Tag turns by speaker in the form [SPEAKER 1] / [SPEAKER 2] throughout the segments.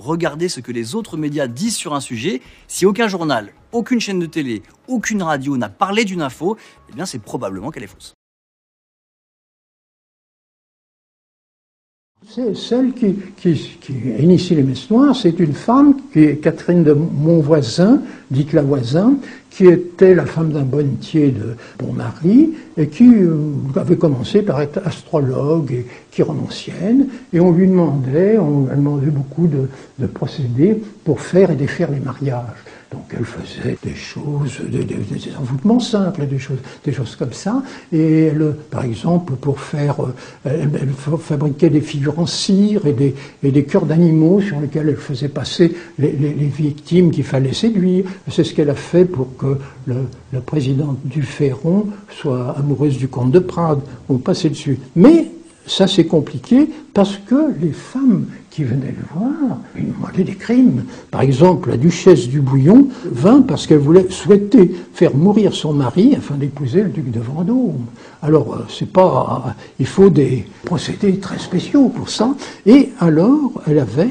[SPEAKER 1] Regardez ce que les autres médias disent sur un sujet. Si aucun journal, aucune chaîne de télé, aucune radio n'a parlé d'une info, eh bien c'est probablement qu'elle est fausse.
[SPEAKER 2] C'est celle qui a initié les messes noires, c'est une femme qui est Catherine de Montvoisin, dite la Voisin, qui était la femme d'un bonnetier de Bon-Marie et qui avait commencé par être astrologue et chiromancienne. Et on lui demandait beaucoup de procédés pour faire et défaire les mariages. Donc elle faisait des choses, des envoûtements simples, des choses comme ça. Et elle, par exemple, elle fabriquait des figures en cire et des cœurs d'animaux sur lesquels elle faisait passer les victimes qu'il fallait séduire. C'est ce qu'elle a fait pour que le président du Ferron soit amoureuse du comte de Prade. On passait dessus. Mais ça c'est compliqué parce que les femmes qui venaient le voir, ils demandaient des crimes. Par exemple, la duchesse du Bouillon vint parce qu'elle souhaitait faire mourir son mari afin d'épouser le duc de Vendôme. Alors, il faut des procédés très spéciaux pour ça. Et alors, elle avait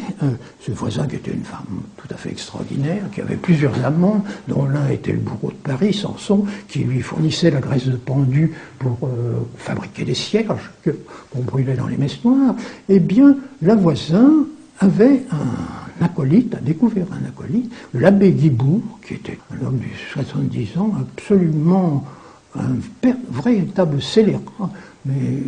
[SPEAKER 2] ce voisin qui était une femme tout à fait extraordinaire, qui avait plusieurs amants, dont l'un était le bourreau de Paris, Samson, qui lui fournissait la graisse de pendu pour fabriquer des cierges qu'on brûlait dans les messes noires. Eh bien, la Voisin avait un acolyte, a découvert un acolyte, l'abbé Guibourg, qui était un homme de 70 ans, absolument un véritable scélérat, mais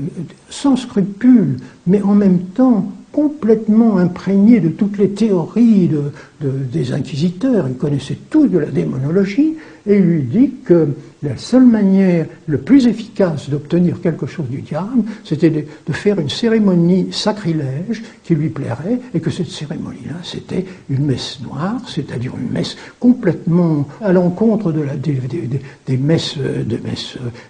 [SPEAKER 2] sans scrupules, mais en même temps complètement imprégné de toutes les théories des inquisiteurs. Il connaissait tout de la démonologie et il lui dit que la seule manière le plus efficace d'obtenir quelque chose du diable, c'était de faire une cérémonie sacrilège qui lui plairait, et que cette cérémonie-là, c'était une messe noire, c'est-à-dire une messe complètement à l'encontre des messes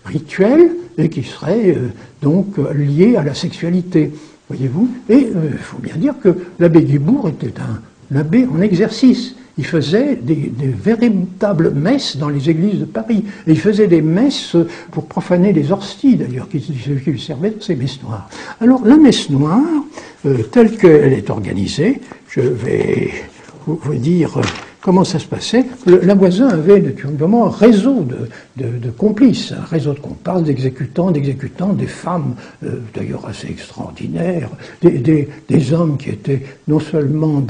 [SPEAKER 2] rituelles, et qui serait donc liée à la sexualité. Voyez-vous? Et il faut bien dire que l'abbé Guibourg était un abbé en exercice. Il faisait des véritables messes dans les églises de Paris. Et il faisait des messes pour profaner les hosties, d'ailleurs, qui lui servaient dans ces messes noires. Alors, la messe noire, telle qu'elle est organisée, je vais vous dire comment ça se passait. La Voisin avait naturellement un réseau de complices, un réseau de comparses, d'exécutants, des femmes d'ailleurs assez extraordinaires, des hommes qui étaient non seulement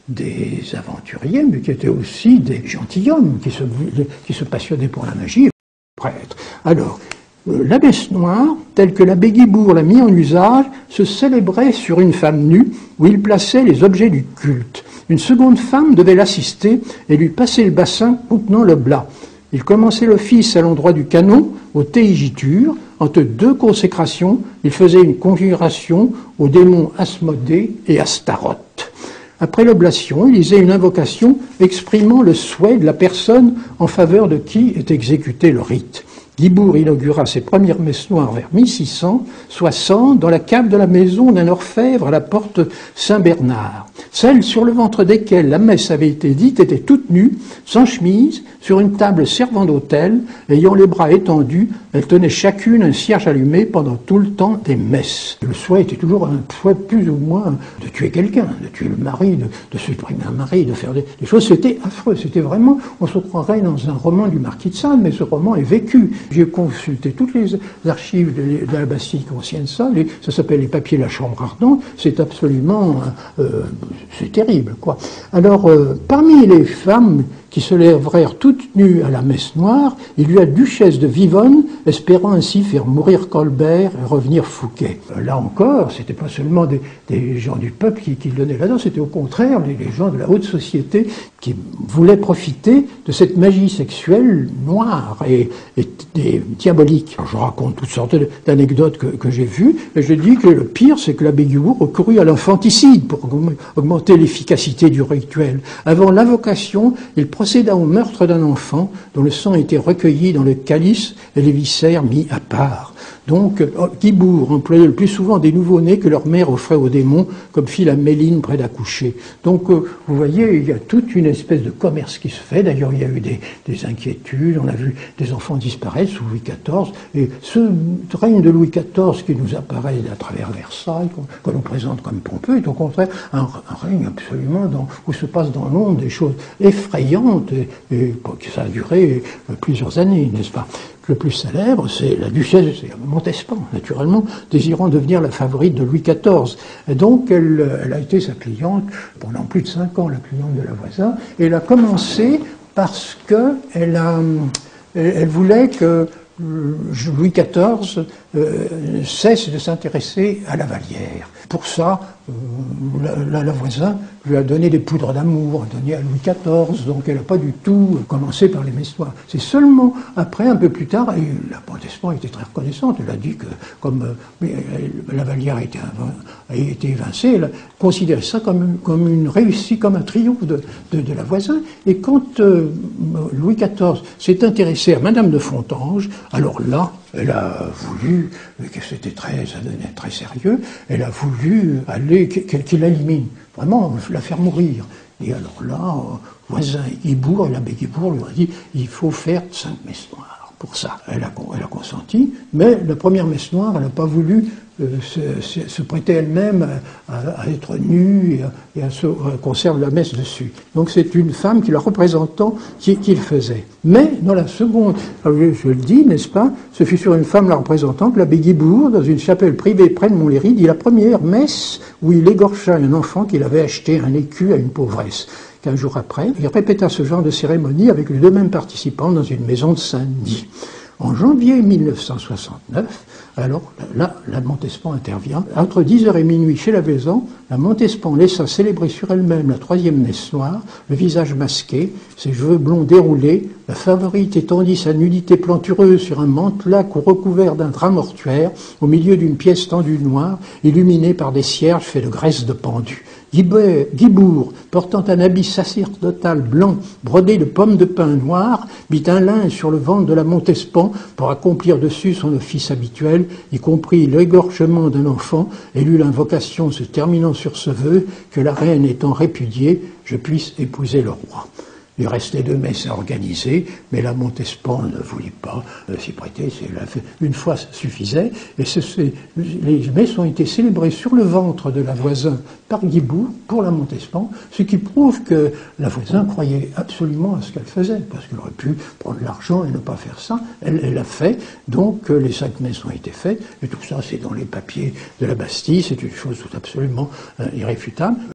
[SPEAKER 2] des aventuriers, mais qui étaient aussi des gentilshommes qui se passionnaient pour la magie, prêtres. Alors, la messe noire, telle que l'abbé Guibourg l'a mis en usage, se célébrait sur une femme nue où il plaçait les objets du culte. Une seconde femme devait l'assister et lui passer le bassin contenant le blas. Il commençait l'office à l'endroit du canon, au théigiture. Entre deux consécrations, il faisait une conjuration aux démons Asmodée et Astaroth. Après l'oblation, il lisait une invocation exprimant le souhait de la personne en faveur de qui est exécuté le rite. Guibourg inaugura ses premières messes noires vers 1660 dans la cave de la maison d'un orfèvre à la porte Saint-Bernard. Celles sur le ventre desquelles la messe avait été dite étaient toutes nues, sans chemise, sur une table servant d'autel, ayant les bras étendus. Elles tenaient chacune un cierge allumé pendant tout le temps des messes. Le souhait était toujours un souhait plus ou moins de tuer quelqu'un, de tuer le mari, de supprimer un mari, de faire des choses. C'était affreux, c'était vraiment, on se croirait dans un roman du Marquis de Sade, mais ce roman est vécu. J'ai consulté toutes les archives de la basilique ancienne de Sade, ça s'appelle les papiers de la chambre ardente, c'est absolument, c'est terrible, quoi. Alors, parmi les femmes qui se lèvèrent toutes nues à la messe noire, il y eut la duchesse de Vivonne, espérant ainsi faire mourir Colbert et revenir Fouquet. Là encore, c'était pas seulement des gens du peuple qui le donnaient là-dedans, c'était au contraire les gens de la haute société qui voulaient profiter de cette magie sexuelle noire et diabolique. Alors, je raconte toutes sortes d'anecdotes que j'ai vues, et je dis que le pire, c'est que l'abbé Guibourg recourut à l'infanticide pour augmenter l'efficacité du rituel. Avant l'invocation, il procéda au meurtre d'un enfant dont le sang était recueilli dans le calice et les viscères mis à part. Donc, Guibourg employait le plus souvent des nouveau-nés que leur mère offrait aux démons, comme fit la Méline près d'accoucher. Donc, vous voyez, il y a toute une espèce de commerce qui se fait. D'ailleurs, il y a eu des inquiétudes, on a vu des enfants disparaître sous Louis XIV, et ce règne de Louis XIV qui nous apparaît à travers Versailles, qu'on nous présente comme pompeux, est au contraire un règne absolument où se passent dans l'ombre des choses effrayantes, et que ça a duré plusieurs années, n'est-ce pas? Le plus célèbre, c'est la duchesse, c'est Montespan, naturellement, désirant devenir la favorite de Louis XIV. Et donc, elle a été sa cliente pendant plus de 5 ans, la cliente de la Voisin. Et elle a commencé parce qu'elle voulait que Louis XIV cesse de s'intéresser à la Vallière. Pour ça, la Voisin lui a donné des poudres d'amour, a donné à Louis XIV, donc elle n'a pas du tout commencé par les Mesnois. C'est seulement après, un peu plus tard, et la Montespan était très reconnaissante, elle a dit que comme la Vallière a été évincée, elle a considéré ça comme une réussite, comme un triomphe de la Voisin. Et quand Louis XIV s'est intéressé à Madame de Fontanges, alors là, elle a voulu, que ça devenait très sérieux, elle a voulu qu'il l'élimine, vraiment la faire mourir. Et alors là, Voisin et Guibourg, l'abbé Guibourg lui a dit, il faut faire 5 messes noires. Pour ça, elle a consenti, mais la première messe noire, elle n'a pas voulu se prêter elle-même à être nue et à conserver la messe dessus. Donc c'est une femme qui la représentant qui le faisait. Mais dans la seconde, je le dis, n'est-ce pas, ce fut sur une femme la représentant que l'abbé Guibourg, dans une chapelle privée près de Montlhéry, dit la première messe où il égorgea un enfant qu'il avait acheté un écu à une pauvresse. 15 jours après, il répéta ce genre de cérémonie avec les 2 mêmes participants dans une maison de Saint-Denis. En janvier 1969, alors là, la Montespan intervient. Entre 10h et minuit chez la Vaison, la Montespan laissa célébrer sur elle-même la 3e messe noire, le visage masqué, ses cheveux blonds déroulés, la favorite étendit sa nudité plantureuse sur un mantelac recouvert d'un drap mortuaire, au milieu d'une pièce tendue noire, illuminée par des cierges faits de graisse de pendu. Guibourg, portant un habit sacerdotal blanc brodé de pommes de pin noires, mit un linge sur le ventre de la Montespan pour accomplir dessus son office habituel, y compris l'égorgement d'un enfant, et lut l'invocation se terminant sur ce vœu que la reine étant répudiée, je puisse épouser le roi. Il restait 2 messes à organiser, mais la Montespan ne voulait pas s'y prêter. Une fois suffisait. Et les messes ont été célébrées sur le ventre de la Voisin par Guibourg pour la Montespan, ce qui prouve que la Voisin croyait absolument à ce qu'elle faisait, parce qu'elle aurait pu prendre l'argent et ne pas faire ça. Elle l'a fait, donc les 5 messes ont été faites, et tout ça c'est dans les papiers de la Bastille, c'est une chose tout absolument irréfutable.